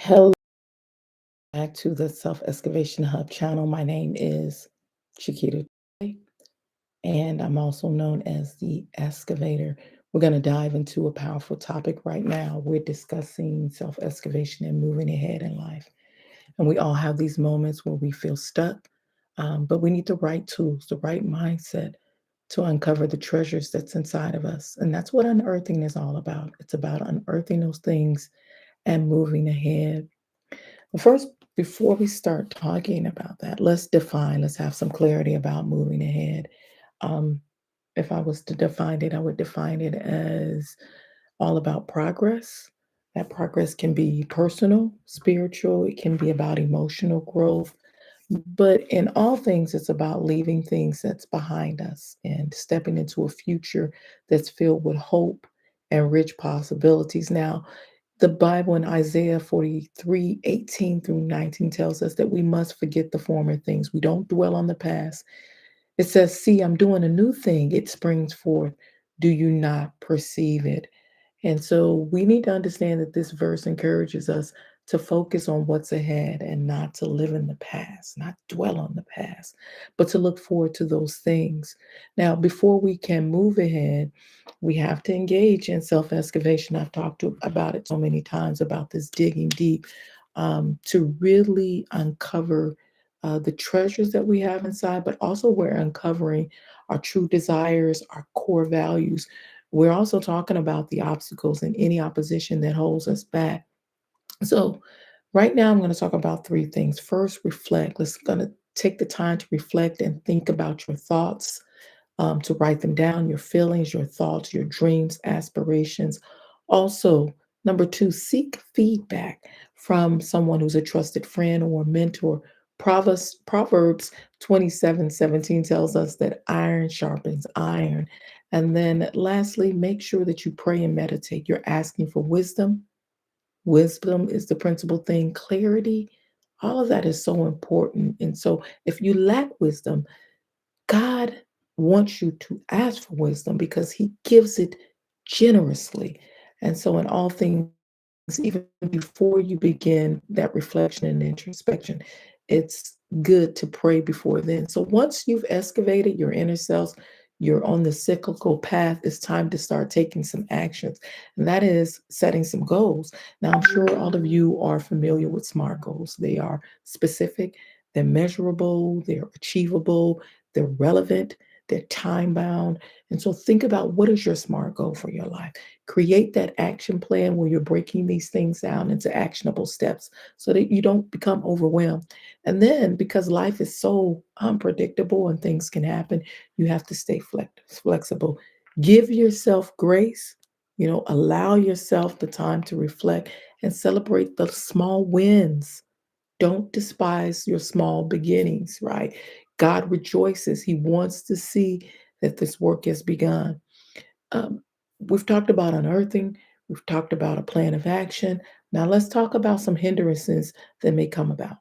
Hello, back to the Self-Excavation Hub channel. My name is Chiquita, and I'm also known as the Excavator. We're going to dive into a powerful topic right now. We're discussing self-excavation and moving ahead in life. And we all have these moments where we feel stuck, but we need the right tools, the right mindset to uncover the treasures that's inside of us. And that's what unearthing is all about. It's about unearthing those things and moving ahead. Well, first, before we start talking about that, let's have some clarity about moving ahead. Um, if I was to define it, I would define it as all about progress. That progress can be personal, spiritual, it can be about emotional growth. But in all things, it's about leaving things that's behind us and stepping into a future that's filled with hope and rich possibilities. Now, the Bible in Isaiah 43:18 through 19 tells us that we must forget the former things. We don't dwell on the past. It says, "See, I'm doing a new thing. It springs forth. Do you not perceive it?" And so we need to understand that this verse encourages us to focus on what's ahead and not to live in the past, not dwell on the past, but to look forward to those things. Now, before we can move ahead, we have to engage in self excavation. I've about it so many times about this digging deep to really uncover the treasures that we have inside, but also we're uncovering our true desires, our core values. We're also talking about the obstacles and any opposition that holds us back. So, right now, I'm going to talk about three things. First, reflect. Let's going to take the time to reflect and think about your thoughts, to write them down, your feelings, your thoughts, your dreams, aspirations. Also, number two, seek feedback from someone who's a trusted friend or mentor. Proverbs 27:17 tells us that iron sharpens iron. And then lastly, make sure that you pray and meditate. You're asking for wisdom. Wisdom is the principal thing, clarity. All of that is so important. And so, if you lack wisdom, God wants you to ask for wisdom because he gives it generously. And so, in all things, even before you begin that reflection and introspection, it's good to pray before then. So, once you've excavated your inner self, you're on the cyclical path, it's time to start taking some actions. And that is setting some goals. Now, I'm sure all of you are familiar with SMART goals. They are specific, they're measurable, they're achievable, they're relevant, they're time bound. And so think about what is your SMART goal for your life. Create that action plan where you're breaking these things down into actionable steps so that you don't become overwhelmed. And then because life is so unpredictable and things can happen, you have to stay flexible. Give yourself grace, allow yourself the time to reflect and celebrate the small wins. Don't despise your small beginnings, right? God rejoices. He wants to see that this work has begun. Um, we've talked about unearthing, we've talked about a plan of action. Now, let's talk about some hindrances that may come about.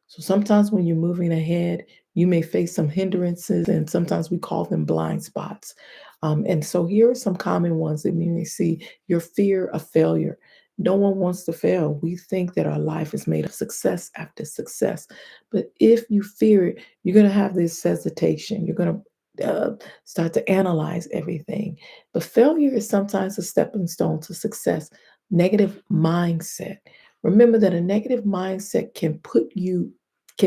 So, sometimes when you're moving ahead, you may face some hindrances, and sometimes we call them blind spots. And so, here are some common ones that we may see: your fear of failure. No one wants to fail. We think that our life is made of success after success. But if you fear it, you're going to have this hesitation. You're going to start to analyze everything. But failure is sometimes a stepping stone to success. Negative mindset. Remember that a negative mindset can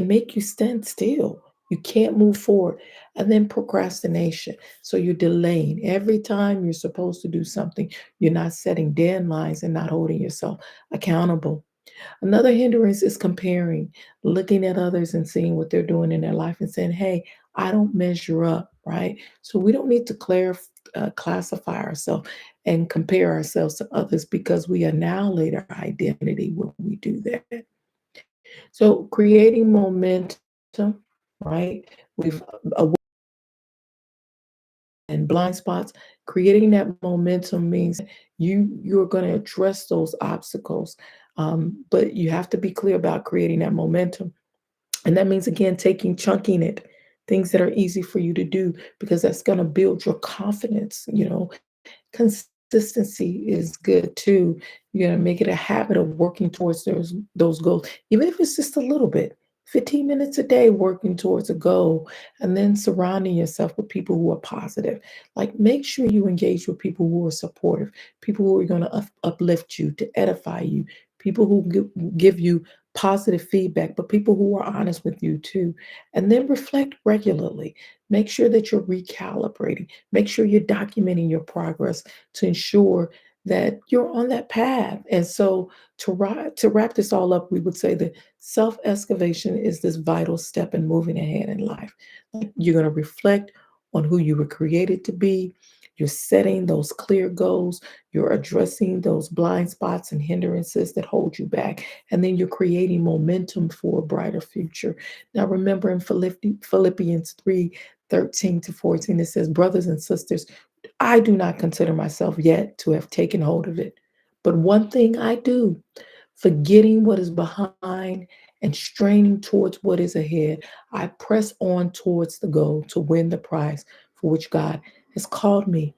make you stand still. You can't move forward. And then procrastination. So you're delaying. Every time you're supposed to do something, you're not setting deadlines and not holding yourself accountable. Another hindrance is comparing, looking at others and seeing what they're doing in their life and saying, hey, I don't measure up, right? So we don't need to classify ourselves and compare ourselves to others because we annihilate our identity when we do that. So creating momentum, right? We've and blind spots. Creating that momentum means you're going to address those obstacles, but you have to be clear about creating that momentum. And that means, again, chunking it, things that are easy for you to do, because that's going to build your confidence, consistency is good too. You're gonna make it a habit of working towards those goals, even if it's just a little bit. 15 minutes a day working towards a goal, and then surrounding yourself with people who are positive. Like, make sure you engage with people who are supportive, people who are going to uplift you, to edify you, people who give you positive feedback, but people who are honest with you too. And then reflect regularly. Make sure that you're recalibrating. Make sure you're documenting your progress to ensure that you're on that path. And so, to wrap this all up, we would say that self excavation is this vital step in moving ahead in life. Like, you're going to reflect on who you were created to be. You're setting those clear goals. You're addressing those blind spots and hindrances that hold you back. And then you're creating momentum for a brighter future. Now, remember in Philippians 3:13 to 14, it says, "Brothers and sisters, I do not consider myself yet to have taken hold of it. But one thing I do, forgetting what is behind and straining towards what is ahead, I press on towards the goal to win the prize for which God has called me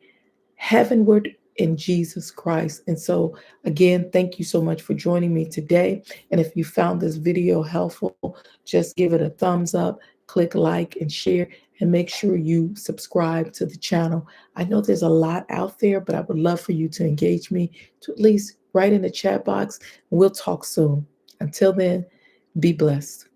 heavenward in Jesus Christ." And so, again, thank you so much for joining me today. And if you found this video helpful, just give it a thumbs up, click like, and share. And make sure you subscribe to the channel. I know there's a lot out there, but I would love for you to engage me, to at least write in the chat box. We'll talk soon. Until then, be blessed.